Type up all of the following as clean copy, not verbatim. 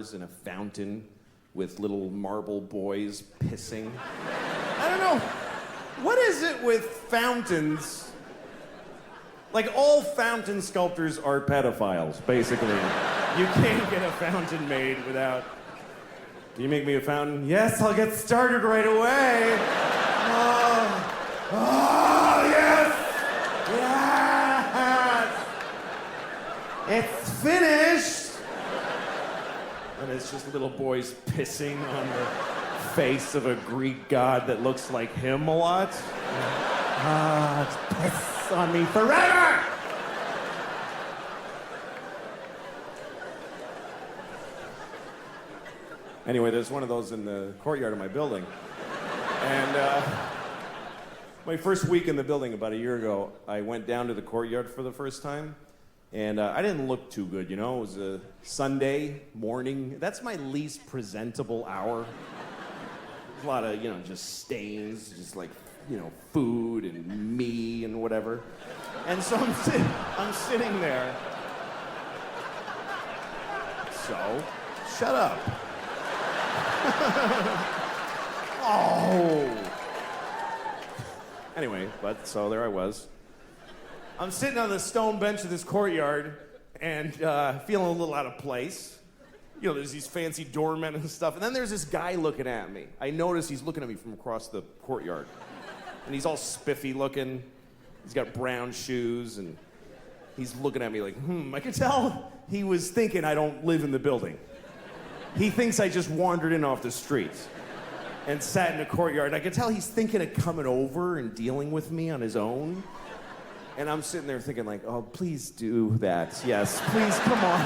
flowers and a fountain with little marble boys pissing. I don't know. What is it with fountains? Like, all fountain sculptors are pedophiles, basically. You can't get a fountain made without... Can you make me a fountain? Yes, I'll get started right away. Oh, yes! Yes! It's finished! And it's just little boys pissing on the face of a Greek god that looks like him a lot. It's piss on me forever! Anyway, there's one of those in the courtyard of my building. And my first week in the building about a year ago, I went down to the courtyard for the first time. And I didn't look too good, you know? It was a Sunday morning. That's my least presentable hour. There's a lot of, just stains, just like, food and me and whatever. And so I'm sitting there. So, shut up. Oh. Anyway, so there I was. I'm sitting on the stone bench of this courtyard and feeling a little out of place. There's these fancy doormen and stuff. And then there's this guy looking at me. I notice he's looking at me from across the courtyard. And he's all spiffy looking. He's got brown shoes and he's looking at me like, I could tell he was thinking I don't live in the building. He thinks I just wandered in off the street and sat in the courtyard. I could tell he's thinking of coming over and dealing with me on his own. And I'm sitting there thinking like, oh, please do that. Yes, please, come on.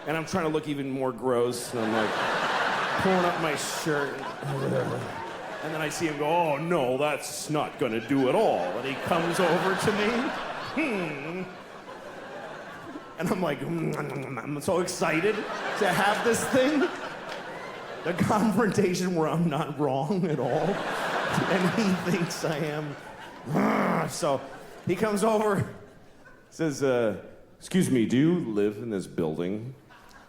And I'm trying to look even more gross. And I'm like pulling up my shirt. And then I see him go, oh, no, that's not gonna do at all. And he comes over to me. And I'm like, I'm so excited to have this thing. The confrontation where I'm not wrong at all. And he thinks I am. So he comes over, says, excuse me, do you live in this building?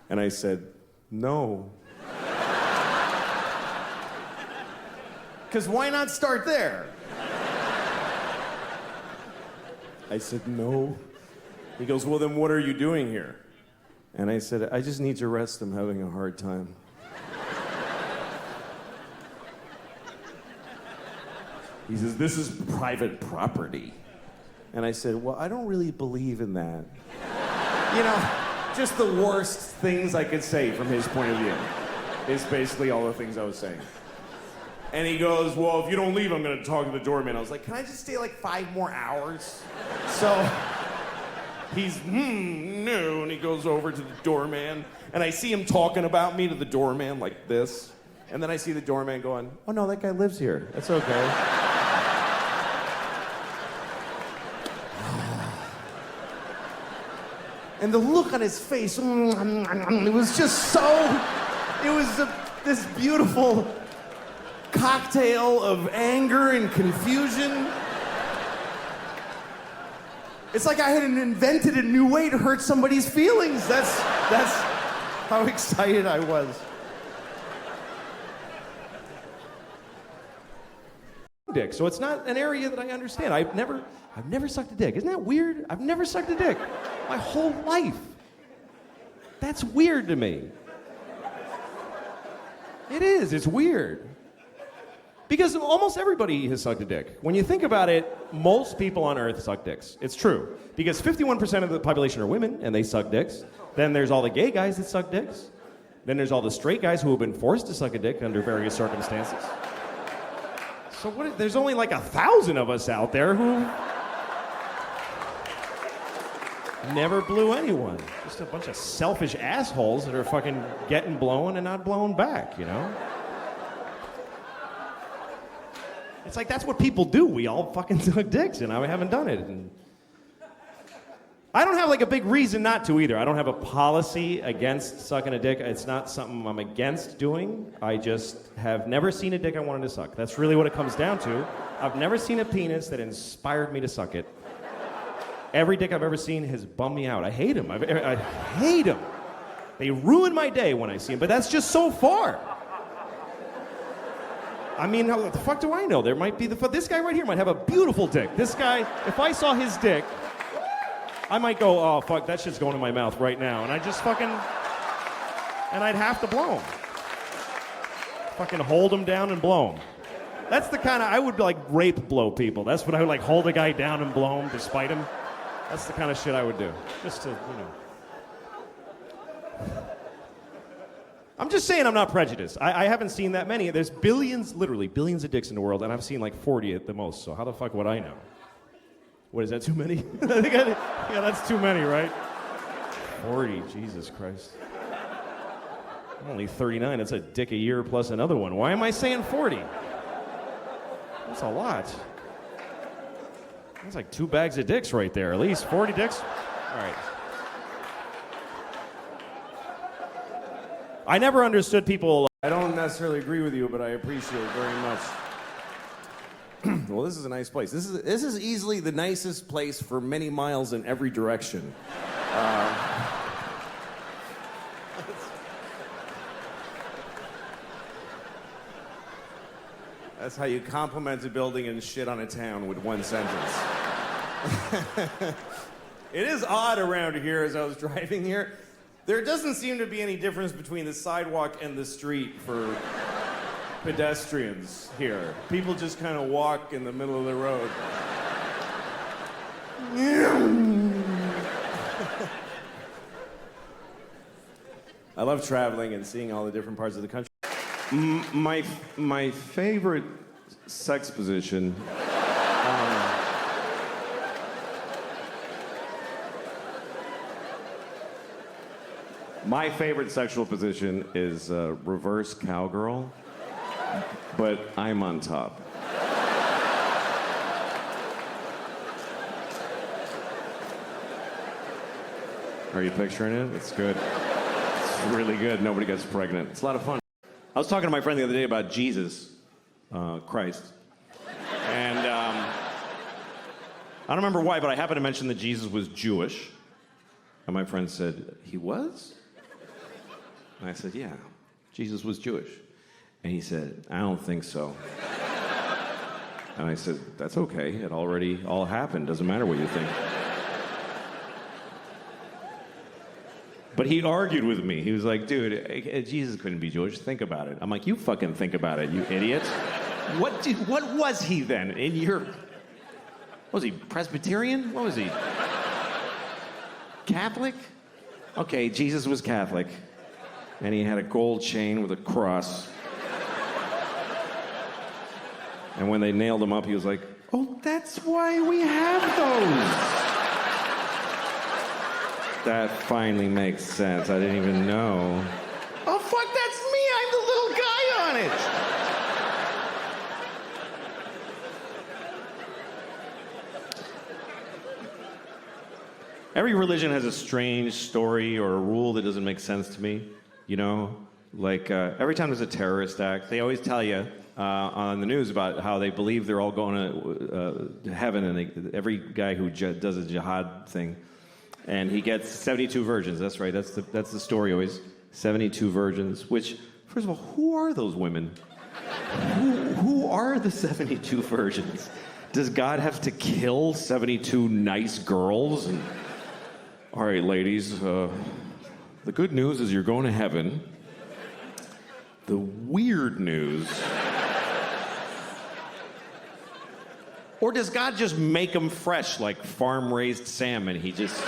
And I said, no. Because why not start there? I said, no. He goes, well, then what are you doing here? And I said, I just need to rest. I'm having a hard time. He says, this is private property. And I said, well, I don't really believe in that. Just the worst things I could say from his point of view is basically all the things I was saying. And he goes, well, if you don't leave, I'm gonna talk to the doorman. I was like, can I just stay like 5 more hours? So he's, no, and he goes over to the doorman, and I see him talking about me to the doorman like this. And then I see the doorman going, oh no, that guy lives here. That's okay. And the look on his face, it was just so, this beautiful cocktail of anger and confusion. It's like I had invented a new way to hurt somebody's feelings. That's how excited I was. Dick, so it's not an area that I understand. I've never sucked a dick. Isn't that weird? I've never sucked a dick my whole life. That's weird to me. It is, it's weird. Because almost everybody has sucked a dick. When you think about it, most people on Earth suck dicks. It's true. Because 51% of the population are women, and they suck dicks. Then there's all the gay guys that suck dicks. Then there's all the straight guys who have been forced to suck a dick under various circumstances. So there's only like 1,000 of us out there who never blew anyone. Just a bunch of selfish assholes that are fucking getting blown and not blown back, It's like, that's what people do. We all fucking suck dicks, and I haven't done it. And I don't have like a big reason not to either. I don't have a policy against sucking a dick. It's not something I'm against doing. I just have never seen a dick I wanted to suck. That's really what it comes down to. I've never seen a penis that inspired me to suck it. Every dick I've ever seen has bummed me out. I hate him. I hate him. They ruin my day when I see him, but that's just so far. I mean, how the fuck do I know? There might be this guy right here might have a beautiful dick. This guy, if I saw his dick, I might go, oh, fuck, that shit's going in my mouth right now. And I just fucking, and I'd have to blow him. Fucking hold him down and blow him. That's the kind of, I would like rape blow people. That's what I would like, hold a guy down and blow him to spite him. That's the kind of shit I would do. Just to, I'm just saying I'm not prejudiced. I haven't seen that many. There's billions, literally billions of dicks in the world, and I've seen like 40 at the most. So how the fuck would I know? What, is that too many? Yeah, that's too many, right? 40, Jesus Christ. I'm only 39. That's a dick a year plus another one. Why am I saying 40? That's a lot. That's like 2 bags of dicks right there. At least 40 dicks. All right. I never understood people. I don't necessarily agree with you, but I appreciate it very much. Well, this is a nice place. This is easily the nicest place for many miles in every direction. That's how you compliment a building and shit on a town with one sentence. It is odd around here as I was driving here. There doesn't seem to be any difference between the sidewalk and the street for pedestrians here. People just kind of walk in the middle of the road. I love traveling and seeing all the different parts of the country. My favorite sex position. My favorite sexual position is reverse cowgirl, but I'm on top. Are you picturing it? It's good. It's really good. Nobody gets pregnant. It's a lot of fun. I was talking to my friend the other day about Jesus, Christ. And I don't remember why, but I happened to mention that Jesus was Jewish. And my friend said, he was? And I said, yeah, Jesus was Jewish. And he said, I don't think so. And I said, that's okay. It already all happened. Doesn't matter what you think. But he argued with me. He was like, dude, Jesus couldn't be Jewish. Think about it. I'm like, you fucking think about it, you idiot. What was he then? Was he Presbyterian? What was he? Catholic? Okay, Jesus was Catholic. And he had a gold chain with a cross. And when they nailed him up, he was like, oh, that's why we have those. That finally makes sense. I didn't even know. Oh, fuck, that's me. I'm the little guy on it. Every religion has a strange story or a rule that doesn't make sense to me. You know? Like, every time there's a terrorist act, they always tell you on the news about how they believe they're all going to heaven, and every guy who does a jihad thing, and he gets 72 virgins. That's right. That's the story always. 72 virgins. Which, first of all, who are those women? Who are the 72 virgins? Does God have to kill 72 nice girls? And, all right, ladies. The good news is you're going to heaven. The weird news. Or does God just make them fresh like farm-raised salmon? He just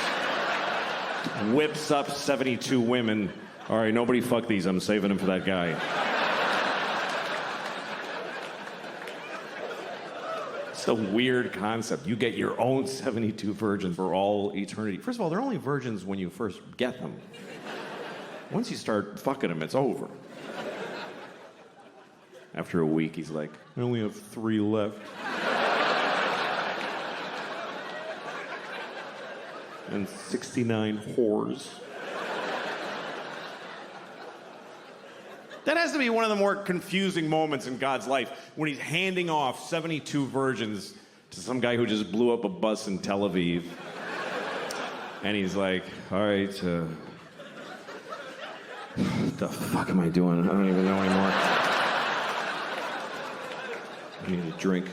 whips up 72 women. All right, nobody fuck these. I'm saving them for that guy. It's a weird concept. You get your own 72 virgins for all eternity. First of all, they're only virgins when you first get them. Once you start fucking them, it's over. After a week, he's like, I only have 3 left. And 69 whores. That has to be one of the more confusing moments in God's life, when he's handing off 72 virgins to some guy who just blew up a bus in Tel Aviv. And he's like, all right, what the fuck am I doing? I don't even know anymore. I need a drink.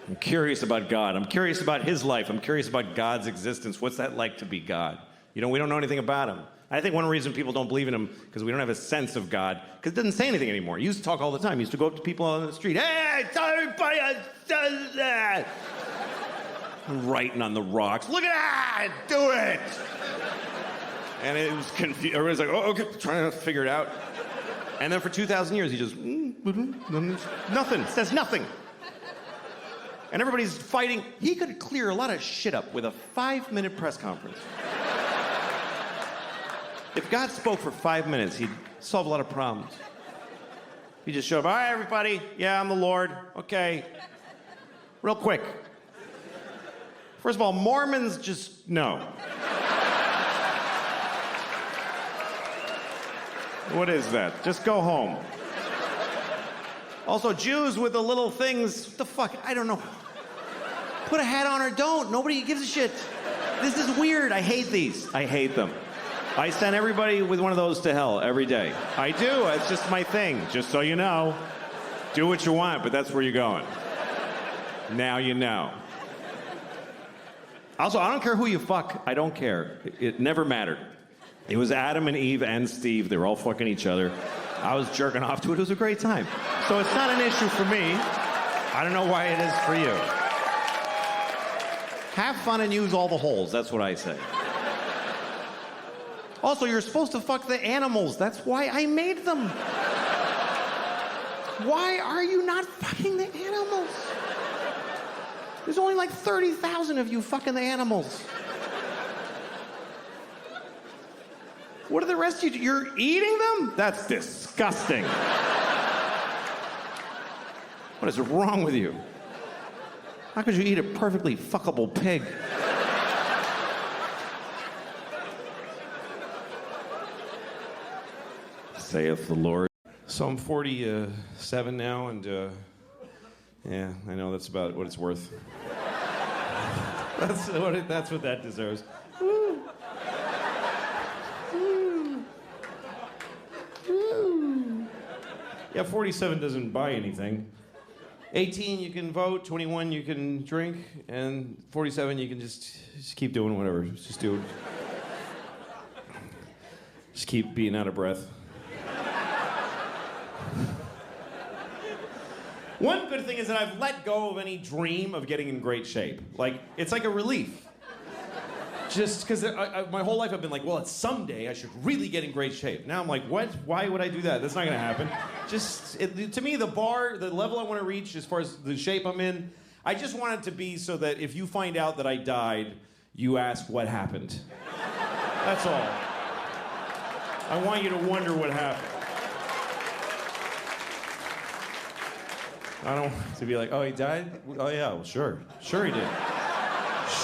I'm curious about God. I'm curious about his life. I'm curious about God's existence. What's that like to be God? You know, we don't know anything about him. I think one reason people don't believe in him because we don't have a sense of God, because it doesn't say anything anymore. He used to talk all the time. He used to go up to people on the street. Hey, tell everybody does that. Writing on the rocks. Look at that! Do it! And it was confused. Everybody's like, oh, okay, trying to figure it out. And then for 2,000 years, he just, nothing, says nothing. And everybody's fighting. He could clear a lot of shit up with a 5-minute press conference. If God spoke for 5 minutes, he'd solve a lot of problems. He'd just show up, all right, everybody, yeah, I'm the Lord, okay. Real quick. First of all, Mormons just, no. What is that? Just go home. Also, Jews with the little things, what the fuck? I don't know. Put a hat on or don't. Nobody gives a shit. This is weird. I hate these. I hate them. I send everybody with one of those to hell every day. I do. It's just my thing. Just so you know. Do what you want, but that's where you're going. Now you know. Also, I don't care who you fuck. I don't care. It never mattered. It was Adam and Eve and Steve. They were all fucking each other. I was jerking off to it. It was a great time. So it's not an issue for me. I don't know why it is for you. Have fun and use all the holes. That's what I say. Also, you're supposed to fuck the animals. That's why I made them. Why are you not fucking the animals? There's only like 30,000 of you fucking the animals. What are the rest of you? You're eating them? That's disgusting. What is wrong with you? How could you eat a perfectly fuckable pig? Saith the Lord. So I'm 47 now, and yeah, I know that's about what it's worth. That's what that deserves. Woo. Woo. Woo. Yeah, 47 doesn't buy anything. 18, you can vote. 21, you can drink. And 47, you can just keep doing whatever. Just do it. Just keep being out of breath. One good thing is that I've let go of any dream of getting in great shape. Like, it's like a relief. Just because my whole life I've been like, well, it's someday I should really get in great shape. Now I'm like, what? Why would I do that? That's not gonna happen. To me, the level I want to reach as far as the shape I'm in, I just want it to be so that if you find out that I died, you ask what happened. That's all. I want you to wonder what happened. I don't want to be like, oh, he died? Oh, yeah, well, sure. Sure he did.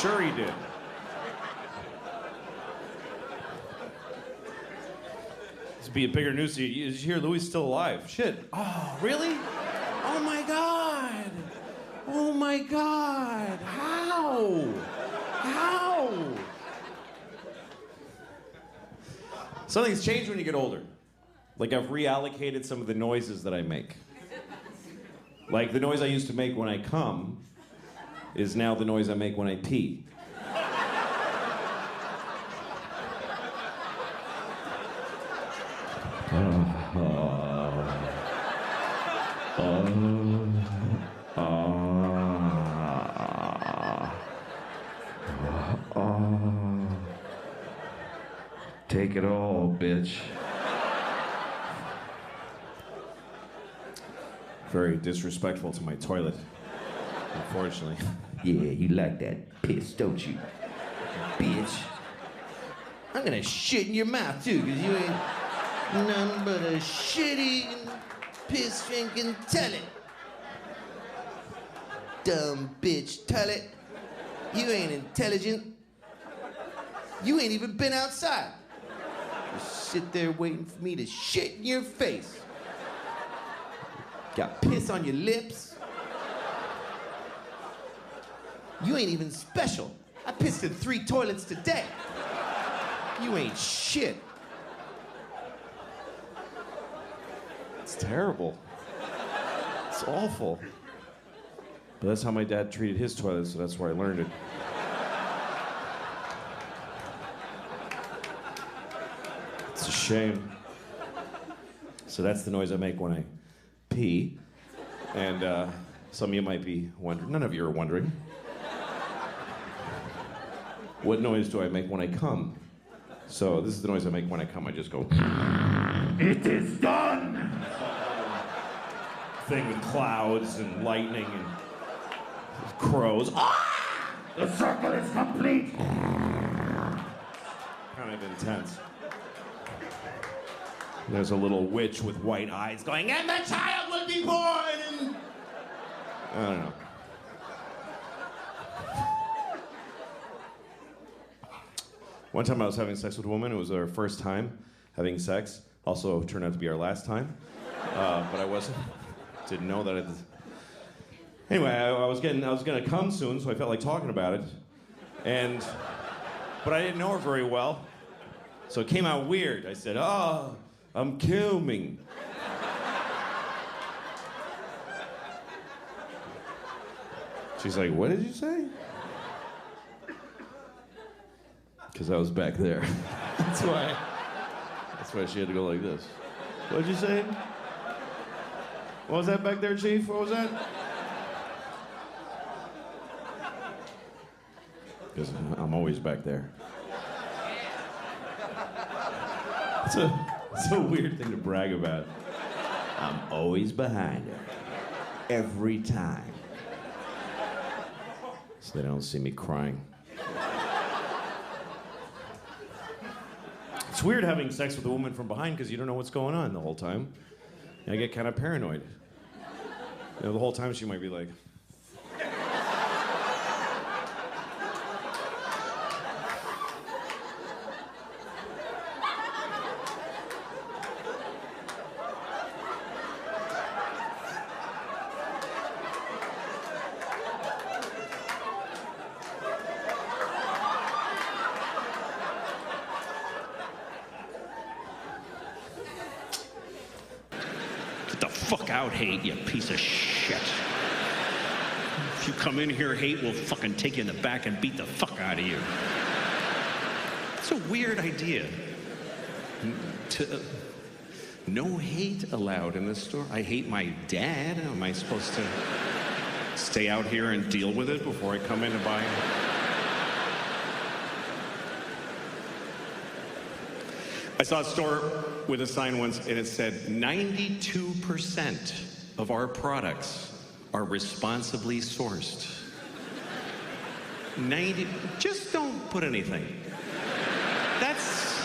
Sure he did. This would be a bigger news. Did you hear Louis is still alive? Shit. Oh, really? Oh, my God. Oh, my God. How? How? Something's changed when you get older. Like, I've reallocated some of the noises that I make. Like, the noise I used to make when I come is now the noise I make when I pee. Take it all, bitch. Very disrespectful to my toilet, unfortunately. Yeah, you like that piss, don't you, bitch? I'm gonna shit in your mouth, too, because you ain't nothing but a shit-eating, piss-drinking toilet. Dumb bitch toilet. You ain't intelligent. You ain't even been outside. Just sit there waiting for me to shit in your face. Got piss on your lips. You ain't even special. I pissed in 3 toilets today. You ain't shit. It's terrible. It's awful. But that's how my dad treated his toilet, so that's where I learned it. It's a shame. So that's the noise I make when I pee. And some of you might be wondering, none of you are wondering. What noise do I make when I come? So this is the noise I make when I come. I just go, "It is done!" Thing with clouds and lightning and crows. Ah! The circle is complete! Kind of intense. There's a little witch with white eyes going, "And the child will be born!" And I don't know. One time I was having sex with a woman. It was our first time having sex. Also turned out to be our last time. But I didn't know that. Anyway, I was gonna come soon, so I felt like talking about it. But I didn't know her very well. So it came out weird. I said, "Oh, I'm coming." She's like, "What did you say?" Because I was back there. That's why she had to go like this. "What'd you say? What was that back there, Chief? What was that?" Because I'm always back there. It's a weird thing to brag about. I'm always behind her. Every time. So they don't see me crying. It's weird having sex with a woman from behind because you don't know what's going on the whole time. And I get kind of paranoid. You know, the whole time she might be like... Get the fuck out, Hate, you piece of shit. If you come in here, Hate, we'll fucking take you in the back and beat the fuck out of you. It's a weird idea. No hate allowed in this store. I hate my dad. Am I supposed to stay out here and deal with it before I come in to buy? I saw a store with a sign once, and it said 92% of our products are responsibly sourced. 90, just don't put anything. That's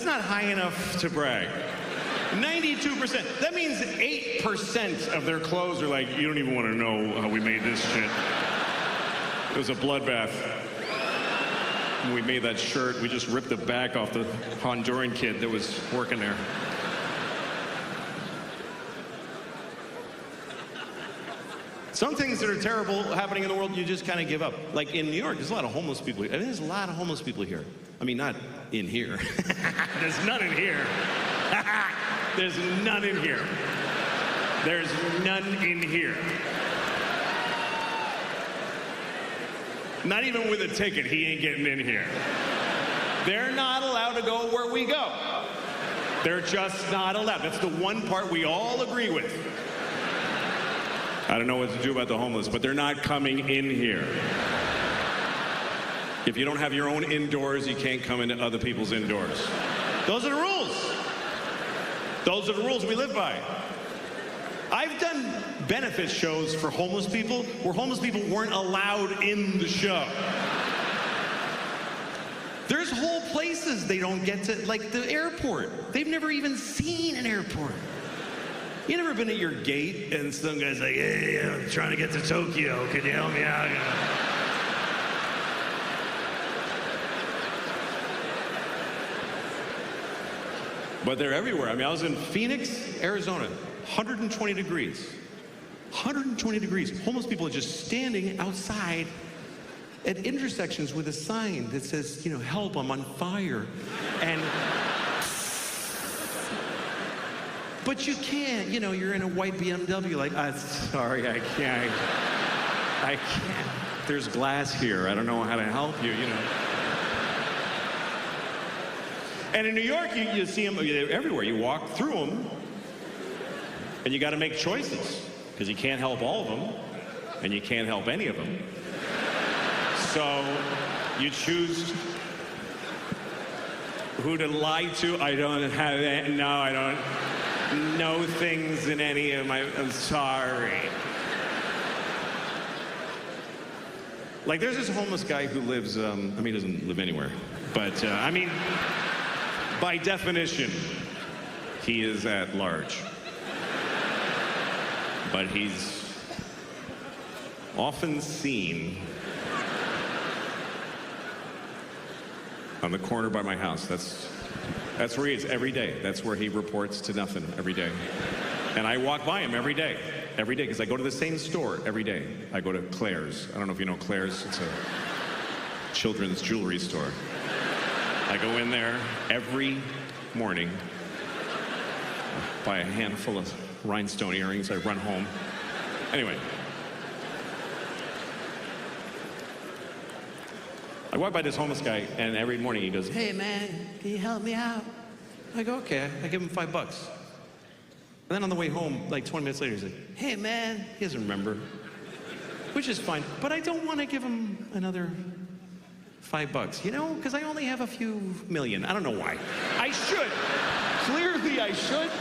not high enough to brag. 92%. That means 8% of their clothes are like, you don't even want to know how we made this shit. It was a bloodbath. When we made that shirt, we just ripped the back off the Honduran kid that was working there. Some things that are terrible happening in the world, you just kind of give up. Like in New York, there's a lot of homeless people. I mean, there's a lot of homeless people here. I mean, not in here. There's none in here. There's none in here. There's none in here. Not even with a ticket, he ain't getting in here. They're not allowed to go where we go. They're just not allowed. That's the one part we all agree with. I don't know what to do about the homeless, but they're not coming in here. If you don't have your own indoors, you can't come into other people's indoors. Those are the rules. Those are the rules we live by. I've done benefit shows for homeless people where homeless people weren't allowed in the show. There's whole places they don't get to, like the airport. They've never even seen an airport. You never been at your gate and some guy's like, hey, I'm trying to get to Tokyo. Can you help me out? But they're everywhere. I mean, I was in Phoenix, Arizona, 120 degrees. 120 degrees. Homeless people are just standing outside at intersections with a sign that says, you know, help, I'm on fire. And but you can't, you know, you're in a white BMW, like, sorry, I can't. There's glass here. I don't know how to help you, you know. And in New York, you see them everywhere. You walk through them, and you got to make choices, because you can't help all of them, and you can't help any of them. So you choose who to lie to. I don't have it. No, I don't know things in any of my. I'm sorry. Like, there's this homeless guy who lives. I mean, he doesn't live anywhere, but I mean, by definition, he is at large. But he's often seen on the corner by my house. That's where he is every day. That's where he reports to nothing every day. And I walk by him every day, because I go to the same store every day. I go to Claire's. I don't know if you know Claire's. It's a children's jewelry store. I go in there every morning, buy a handful of rhinestone earrings. I run home. Anyway. I walk by this homeless guy, and every morning he goes, hey, man, can you help me out? I go, okay. I give him $5. And then on the way home, like 20 minutes later, he's like, hey, man. He doesn't remember, which is fine. But I don't want to give him another $5, you know, because I only have a few million. I don't know why. I should. Clearly, I should.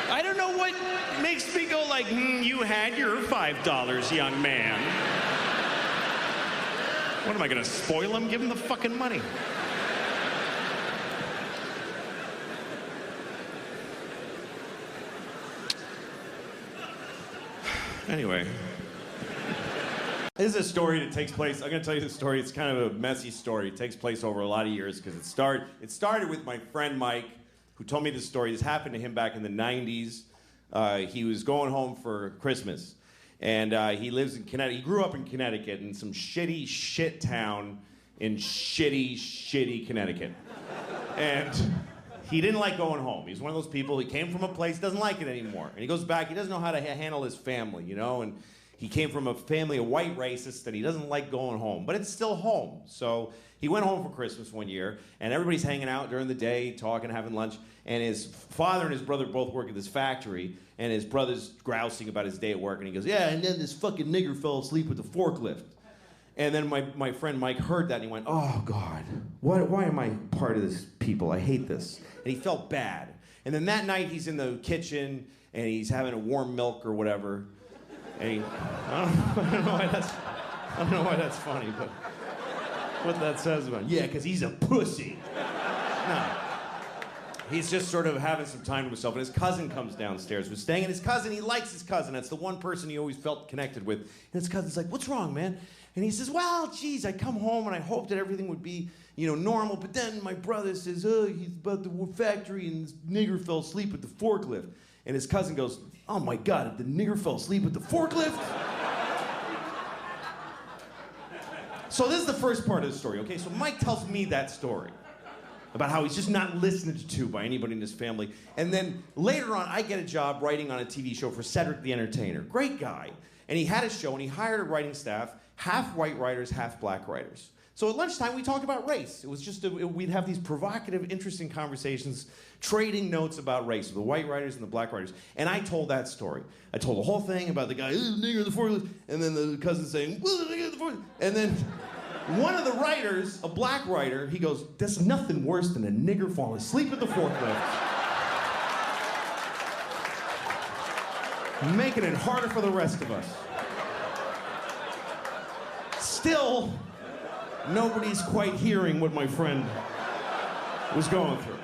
I don't know what makes me go like, you had your $5, young man. What am I gonna spoil him? Give him the fucking money. Anyway. This is a story that takes place, I'm gonna tell you the story, it's kind of a messy story. It takes place over a lot of years because it started with my friend Mike, who told me this story. This happened to him back in the 90s. He was going home for Christmas. And he lives in Connecticut. He grew up in Connecticut in some shitty shit town in shitty Connecticut. And he didn't like going home. He's one of those people, he came from a place, doesn't like it anymore. And he goes back, he doesn't know how to handle his family, you know? And he came from a family of white racists, and he doesn't like going home. But it's still home. So he went home for Christmas one year, and everybody's hanging out during the day, talking, having lunch. And his father and his brother both work at this factory, and his brother's grousing about his day at work, and he goes, yeah, and then this fucking nigger fell asleep with the forklift. And then my friend Mike heard that, and he went, oh, God, why am I part of this people? I hate this. And he felt bad. And then that night, he's in the kitchen, and he's having a warm milk or whatever. And I don't know why that's funny, but what that says about him. Yeah, because he's a pussy. No. He's just sort of having some time to himself, and his cousin comes downstairs. We're staying, and his cousin, he likes his cousin. That's the one person he always felt connected with. And his cousin's like, what's wrong, man? And he says, well, geez, I come home, and I hoped that everything would be, you know, normal, but then my brother says, oh, he's about the factory, and this nigger fell asleep with the forklift. And his cousin goes, oh, my God, the nigger fell asleep with the forklift? So this is the first part of the story, okay? So Mike tells me that story about how he's just not listened to by anybody in his family. And then later on, I get a job writing on a TV show for Cedric the Entertainer. Great guy. And he had a show, and he hired a writing staff, half white writers, half black writers. So at lunchtime, we talked about race. It was just, we'd have these provocative, interesting conversations, trading notes about race, with the white writers and the black writers. And I told that story. I told the whole thing about the guy, nigger in the forklift, and then the cousin saying, well, the nigger in the forklift. And then one of the writers, a black writer, he goes, there's nothing worse than a nigger falling asleep at the forklift. Making it harder for the rest of us. Still, nobody's quite hearing what my friend was going through.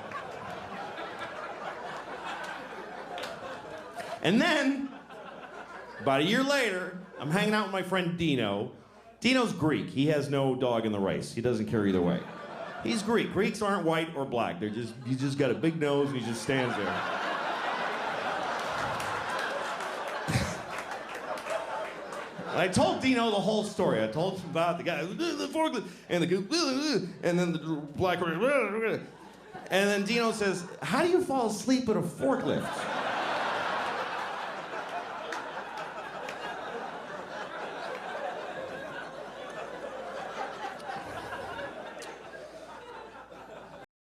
And then, about a year later, I'm hanging out with my friend Dino. Dino's Greek. He has no dog in the race. He doesn't care either way. He's Greek. Greeks aren't white or black. He's just got a big nose and he just stands there. And I told Dino the whole story. I told him about the guy, the forklift, and the guy, and then the black, and then Dino says, "How do you fall asleep at a forklift?"